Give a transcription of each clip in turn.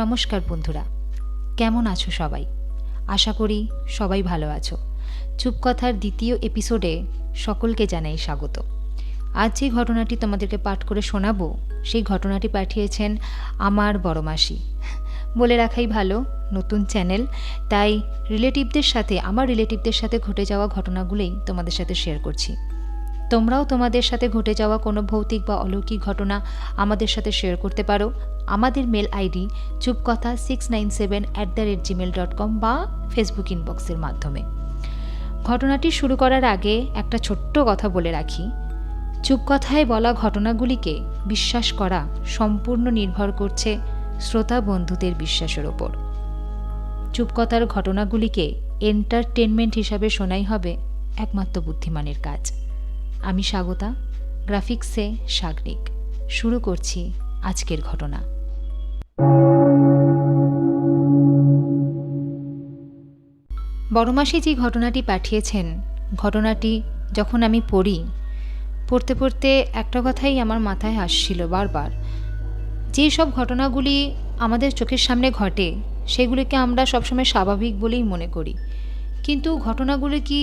নমস্কার বন্ধুরা, কেমন আছো সবাই? আশা করি সবাই ভালো আছো। চুপকথার দ্বিতীয় এপিসোডে সকলকে জানাই স্বাগত। আজ যে ঘটনাটি তোমাদেরকে পাঠ করে শোনাবো, সেই ঘটনাটি পাঠিয়েছেন আমার বড় মাসি। বলে রাখাই ভালো, নতুন চ্যানেল, তাই আমার রিলেটিভদের সাথে ঘটে যাওয়া ঘটনাগুলোই তোমাদের সাথে শেয়ার করছি। তোমরাও তোমাদের সাথে ঘটে যাওয়া কোনো ভৌতিক বা অলৌকিক ঘটনা আমাদের সাথে শেয়ার করতে পারো। আমাদের মেল আইডি chupkotha697@gmail.com বা ফেসবুক ইনবক্সের মাধ্যমে। ঘটনাটি শুরু করার আগে একটা ছোট্ট কথা বলে রাখি। চুপকথায় বলা ঘটনাগুলিকে বিশ্বাস করা সম্পূর্ণ নির্ভর করছে শ্রোতা বন্ধুদের বিশ্বাসের ওপর। চুপকথার ঘটনাগুলিকে এন্টারটেনমেন্ট হিসাবে শোনাই হবে একমাত্র বুদ্ধিমানের কাজ। আমি স্বাগতা, গ্রাফিক্সে সাগনিক। শুরু করছি আজকের ঘটনা। বড়মাসি যে ঘটনাটি পাঠিয়েছেন, ঘটনাটি যখন আমি পড়তে পড়তে একটা কথাই আমার মাথায় আসছিল বারবার। যে সব ঘটনাগুলি আমাদের চোখের সামনে ঘটে, সেগুলিকে আমরা সবসময় স্বাভাবিক বলেই মনে করি, কিন্তু ঘটনাগুলি কি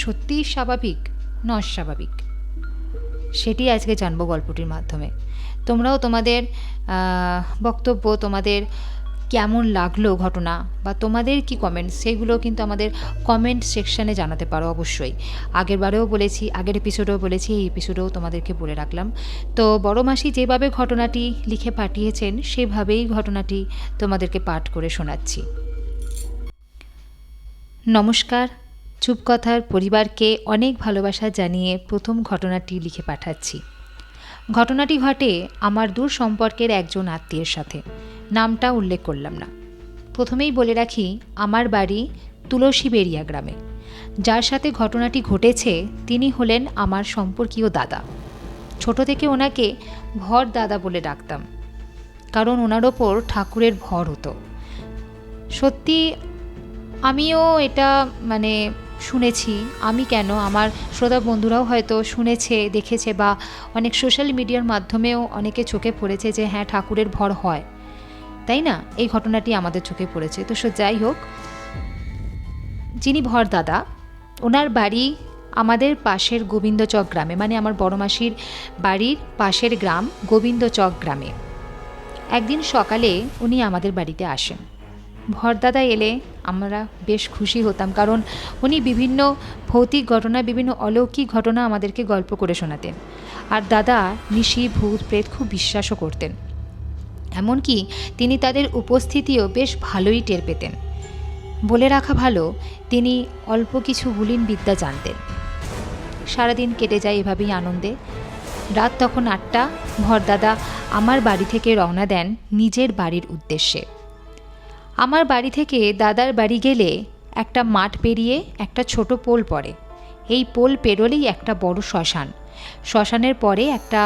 সত্যিই স্বাভাবিক না অস্বাভাবিক? সেটি আজকে জানবো গল্পটির মাধ্যমে। তোমরাও তোমাদের বক্তব্য, তোমাদের কেমন লাগলো ঘটনা বা তোমাদের কি কমেন্টস, সেইগুলো কিন্তু আমাদের কমেন্ট সেকশানে জানাতে পারো অবশ্যই। আগের এপিসোডেও বলেছি, এই এপিসোডেও তোমাদেরকে বলে রাখলাম। তো বড় মাসি যেভাবে ঘটনাটি লিখে পাঠিয়েছেন, সেভাবেই ঘটনাটি তোমাদেরকে পাঠ করে শোনাচ্ছি। নমস্কার, চুপকথার পরিবারকে অনেক ভালোবাসা জানিয়ে প্রথম ঘটনাটি লিখে পাঠাচ্ছি। ঘটনাটি ঘটে আমার দূর সম্পর্কের একজন আত্মীয়ের সাথে। নামটা উল্লেখ করলাম না। প্রথমেই বলে রাখি, আমার বাড়ি তুলসীবেড়িয়া গ্রামে। যার সাথে ঘটনাটি ঘটেছে তিনি হলেন আমার সম্পর্কীয় দাদা। ছোট থেকে ওনাকে ভর দাদা বলে ডাকতাম, কারণ ওনার ওপর ঠাকুরের ভর হতো। সত্যি আমিও এটা শুনেছি। আমি কেন, আমার শ্রোতা বন্ধুরাও হয়তো শুনেছে, দেখেছে, বা অনেক সোশ্যাল মিডিয়ার মাধ্যমেও অনেকে চোখে পড়েছে যে হ্যাঁ, ঠাকুরের ভর হয়, তাই না? এই ঘটনাটি আমাদের চোখে পড়েছে। তো যাই হোক, যিনি ভর দাদা, ওনার বাড়ি আমাদের পাশের গোবিন্দচক গ্রামে, আমার বড় মাসির বাড়ির পাশের গ্রাম গোবিন্দচক গ্রামে। একদিন সকালে উনি আমাদের বাড়িতে আসেন। ভরদাদা এলে আমরা বেশ খুশি হতাম, কারণ উনি বিভিন্ন ভৌতিক ঘটনা, বিভিন্ন অলৌকিক ঘটনা আমাদেরকে গল্প করে শোনাতেন। আর দাদা নিশি, ভূত, প্রেত খুব বিশ্বাসও করতেন। এমনকি তিনি তাদের উপস্থিতিও বেশ ভালোই টের পেতেন। বলে রাখা ভালো, তিনি অল্প কিছু গুলিন বিদ্যা জানতেন। সারাদিন কেটে যায় এভাবেই আনন্দে। রাত তখন 8টা। ভরদাদা আমার বাড়ি থেকে রওনা দেন নিজের বাড়ির উদ্দেশ্যে। আমার বাড়ি থেকে দাদার বাড়ি গেলে একটা মাঠ পেরিয়ে একটা ছোট পোল পড়ে। এই পোল পেরোলেই একটা বড় শ্মশান। শ্মশানের পরে একটা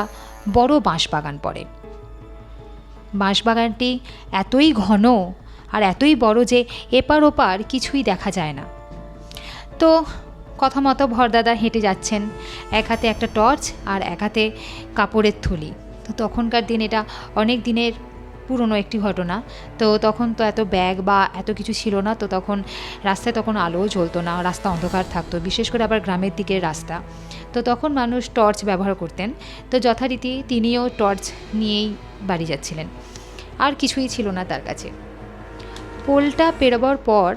বড় বাঁশবাগান পড়ে। বাঁশবাগানটি এতই ঘন আর এতই বড় যে এপার ওপার কিছুই দেখা যায় না। তো কথা মতো ভরদাদা হেঁটে যাচ্ছেন, এক হাতে একটা টর্চ আর এক হাতে কাপড়ের থলি। তো তখনকার দিন, এটা অনেক দিনের পুরনো একটি ঘটনা। তো তখন তো এত ব্যাগ বা এত কিছু ছিল না। তো তখন রাস্তায় আলোও জ্বলতো না, রাস্তা অন্ধকার থাকতো, বিশেষ করে আবার গ্রামের দিকের রাস্তা। তো তখন মানুষ টর্চ ব্যবহার করতেন। তো যথারীতি তিনিও টর্চ নিয়েই বাড়ি যাচ্ছিলেন, আর কিছুই ছিল না তার কাছে। পোলটা পেরোবার পর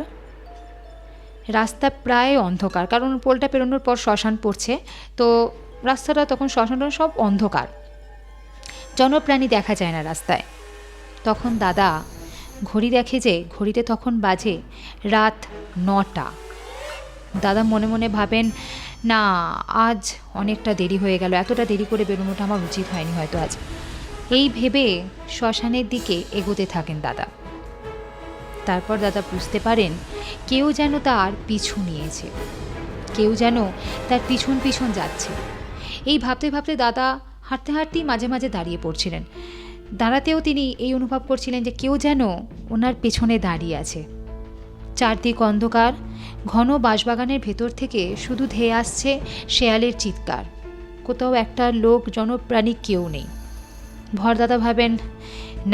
রাস্তা প্রায় অন্ধকার, কারণ পোলটা পেরোনোর পর শ্মশান পড়ছে। তো রাস্তাটা তখন, শ্মশানটা সব অন্ধকার, জনপ্রাণী দেখা যায় না রাস্তায়। তখন দাদা ঘড়ি দেখে যে ঘড়িতে তখন বাজে রাত 9টা। দাদা মনে মনে ভাবেন, না, আজ অনেকটা দেরি হয়ে গেল, এতটা দেরি করে বেরোনোটা আমার উচিত হয়নি হয়তো আজ। এই ভেবে শ্মশানের দিকে এগোতে থাকেন দাদা। তারপর দাদা বুঝতে পারেন কেউ যেন তার পিছু নিয়েছে, কেউ যেন তার পিছন পিছন যাচ্ছে। এই ভাবতে ভাবতে দাদা হাঁটতে হাঁটতেই মাঝে মাঝে দাঁড়িয়ে পড়ছিলেন। দাঁড়াতেও তিনি এই অনুভব করছিলেন যে কেউ যেন ওনার পেছনে দাঁড়িয়ে আছে। চারদিক অন্ধকার, ঘন বাঁশবাগানের ভেতর থেকে শুধু ধেয়ে আসছে শেয়ালের চিৎকার। কোথাও একটা লোক, জনপ্রাণী কেউ নেই। ভরদাদা ভাবেন,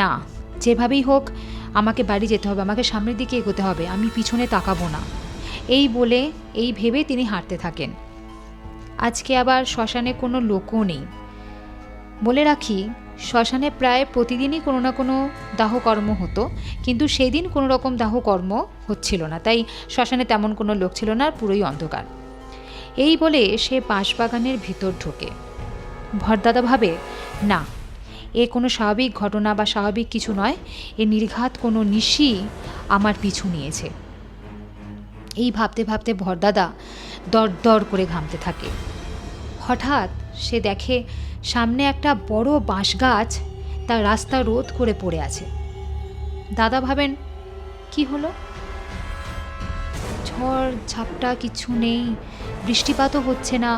না, যেভাবেই হোক আমাকে বাড়ি যেতে হবে, আমাকে সামনের দিকে এগোতে হবে, আমি পিছনে তাকাবো না। এই বলে এই ভেবে তিনি হাঁটতে থাকেন। আজকে আবার শ্মশানে কোনো লোকও নেই। বলে রাখি, শ্মশানে প্রায় প্রতিদিনই কোনো না কোনো দাহকর্ম হতো, কিন্তু সেই দিন কোনো রকম দাহকর্ম হচ্ছিল না, তাই শ্মশানে তেমন কোনো লোক ছিল না, পুরোই অন্ধকার। এই বলে সে বাঁশবাগানের ভিতর ঢোকে। ভরদাদা ভাবে, না, এ কোনো স্বাভাবিক ঘটনা বা স্বাভাবিক কিছু নয়, এ নির্ঘাত কোনো নিশি আমার পিছু নিয়েছে। এই ভাবতে ভাবতে ভরদাদা দর দর করে ঘামতে থাকে। হঠাৎ সে দেখে সামনে একটা বড় বাঁশ গাছ তার রাস্তা রোধ করে পড়ে আছে। দাদা ভাবেন, কি হলো? ঝড় ঝাপটা কিছু নেই, বৃষ্টিপাতও হচ্ছে না,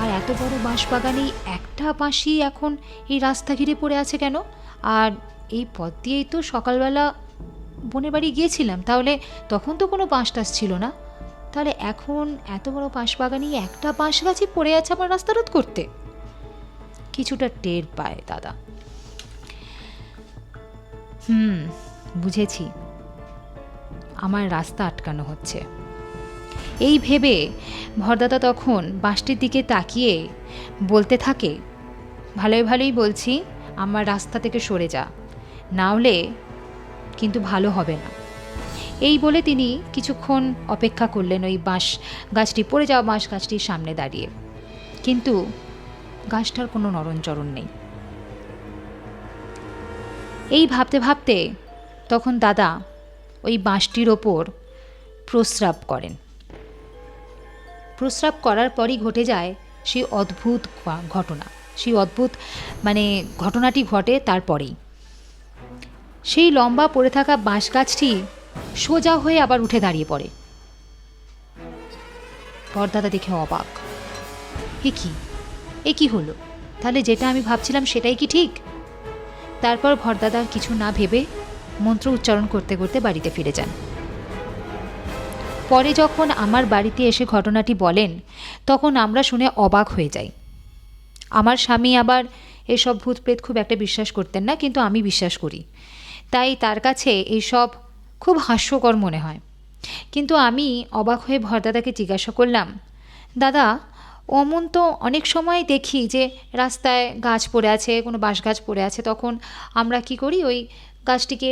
আর এত বড় বাঁশবাগানে একটা বাঁশই এখন এই রাস্তা ঘিরে পড়ে আছে কেন? আর এই পথ দিয়েই তো সকালবেলা বোনের বাড়ি গিয়েছিলাম, তাহলে তখন তো কোনো বাঁশ টাস ছিল না, তাহলে এখন এত বড় বাঁশবাগানে একটা বাঁশ গাছই পড়ে আছে আমার রাস্তা রোধ করতে। কিছুটা টের পায় দাদা। বুঝেছি, আমার রাস্তা আটকানো হচ্ছে। এই ভেবে ভরদাদা তখন বাঁশটির দিকে তাকিয়ে বলতে থাকে, ভালোই ভালোই বলছি, আমার রাস্তা থেকে সরে যা, না হলে কিন্তু ভালো হবে না। এই বলে তিনি কিছুক্ষণ অপেক্ষা করলেন ওই বাঁশ গাছটি, পড়ে যাওয়া বাঁশ গাছটির সামনে দাঁড়িয়ে, কিন্তু গাছটার কোনো নড়নচড়ন নেই। এই ভাবতে ভাবতে তখন দাদা ওই বাঁশটির ওপর প্রস্রাব করেন। প্রস্রাব করার পরই ঘটে যায় সেই অদ্ভুত ঘটনা। সেই অদ্ভুত ঘটনাটি ঘটে তারপরেই। সেই লম্বা পড়ে থাকা বাঁশ গাছটি সোজা হয়ে আবার উঠে দাঁড়িয়ে পড়ে। ভরদাদা দেখে অবাক, এ কি হলো? তাহলে যেটা আমি ভাবছিলাম সেটাই কি ঠিক? তারপর ভরদাদা কিছু না ভেবে মন্ত্র উচ্চারণ করতে করতে বাড়িতে ফিরে যান। পরে যখন আমার বাড়িতে এসে ঘটনাটি বলেন, তখন আমরা শুনে অবাক হয়ে যাই। আমার স্বামী আবার এসব ভূত প্রেত খুব একটা বিশ্বাস করতেন না, কিন্তু আমি বিশ্বাস করি, তাই তার কাছে এইসব খুব হাস্যকর মনে হয়। কিন্তু আমি অবাক হয়ে ভরদাদাকে জিজ্ঞাসা করলাম, দাদা, অমন তো অনেক সময় দেখি যে রাস্তায় গাছ পড়ে আছে, কোনো বাঁশ গাছ পড়ে আছে, তখন আমরা কি করি, ওই গাছটিকে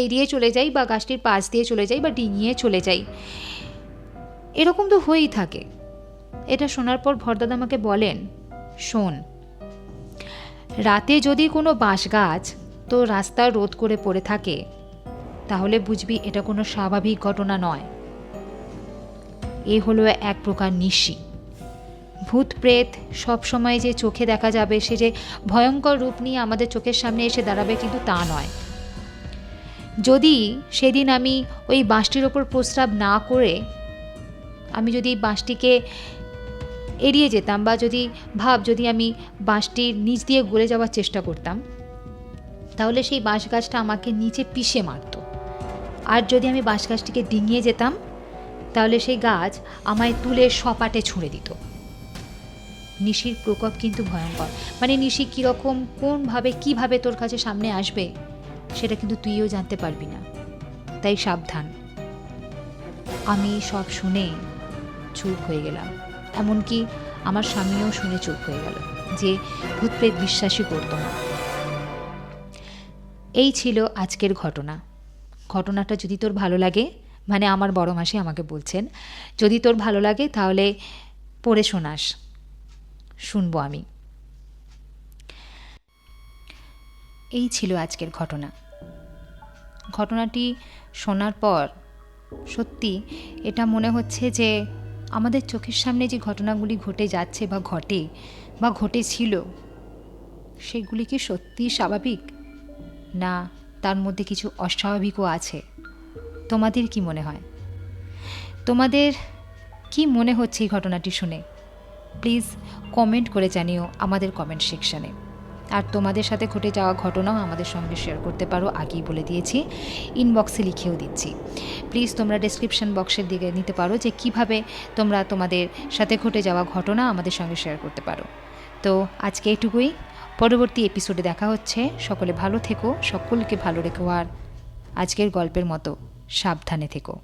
এড়িয়ে চলে যাই, বা গাছটির পাশ দিয়ে চলে যাই, বা ডিঙিয়ে চলে যাই, এরকম তো হয়েই থাকে। এটা শোনার পর ভরদাদা আমাকে বলেন, শোন, রাতে যদি কোনো বাঁশ গাছ তো রাস্তা রোধ করে পড়ে থাকে, তাহলে বুঝবি এটা কোনো স্বাভাবিক ঘটনা নয়, এ হলো এক প্রকার নিশি। ভূত প্রেত সবসময় যে চোখে দেখা যাবে, সে যে ভয়ঙ্কর রূপ নিয়ে আমাদের চোখের সামনে এসে দাঁড়াবে, কিন্তু তা নয়। যদি সেদিন আমি ওই বাঁশটির ওপর প্রস্রাব না করে আমি যদি বাঁশটিকে এড়িয়ে যেতাম, বা যদি আমি বাঁশটির নিচ দিয়ে গলে যাওয়ার চেষ্টা করতাম, তাহলে সেই বাঁশ গাছটা আমাকে নিচে পিষে মারত। আর যদি আমি বাঁশ গাছটিকে ডিঙিয়ে যেতাম, তাহলে সেই গাছ আমায় তুলে সপাটে ছুঁড়ে দিত। নিশির প্রকোপ কিন্তু ভয়ঙ্কর। নিশি কীরকম, কোনভাবে, কিভাবে তোর কাছে সামনে আসবে, সেটা কিন্তু তুইও জানতে পারবি না, তাই সাবধান। আমি সব শুনে চুপ হয়ে গেলাম, এমনকি আমার স্বামীও শুনে চুপ হয়ে গেল, যে ভূতপ্রেত বিশ্বাসই করতো না। এই ছিল আজকের ঘটনা। ঘটনাটা যদি তোর ভালো লাগে, আমার বড় মাসি আমাকে বলছেন, যদি তোর ভালো লাগে তাহলে পড়ে শোনাস, শুনবো আমি। এই ছিল আজকের ঘটনা। ঘটনাটি শোনার পর সত্যি এটা মনে হচ্ছে যে আমাদের চোখের সামনে যে ঘটনাগুলি ঘটে যাচ্ছে, বা ঘটে, বা ঘটেছিল, সেগুলি কি সত্যিই স্বাভাবিক, না তার মধ্যে কিছু অস্বাভাবিকও আছে? তোমাদের কি মনে হয়? তোমাদের কি মনে হচ্ছে এই ঘটনাটি শুনে? প্লিজ কমেন্ট করে জানিও আমাদের কমেন্ট সেকশানে। আর তোমাদের সাথে ঘটে যাওয়া ঘটনাও আমাদের সঙ্গে শেয়ার করতে পারো, আগেই বলে দিয়েছি, ইনবক্সে লিখেও দিচ্ছি। প্লিজ তোমরা ডেসক্রিপশন বক্সের দিকে নিতে পারো যে কিভাবে তোমরা তোমাদের সাথে ঘটে যাওয়া ঘটনা আমাদের সঙ্গে শেয়ার করতে পারো। তো আজকে এটুকুই, পরবর্তী এপিসোডে দেখা হচ্ছে। সকলে ভালো থেকো, সকলকে ভালো রেখো, আর আজকের গল্পের মতো সাবধানে থেকো।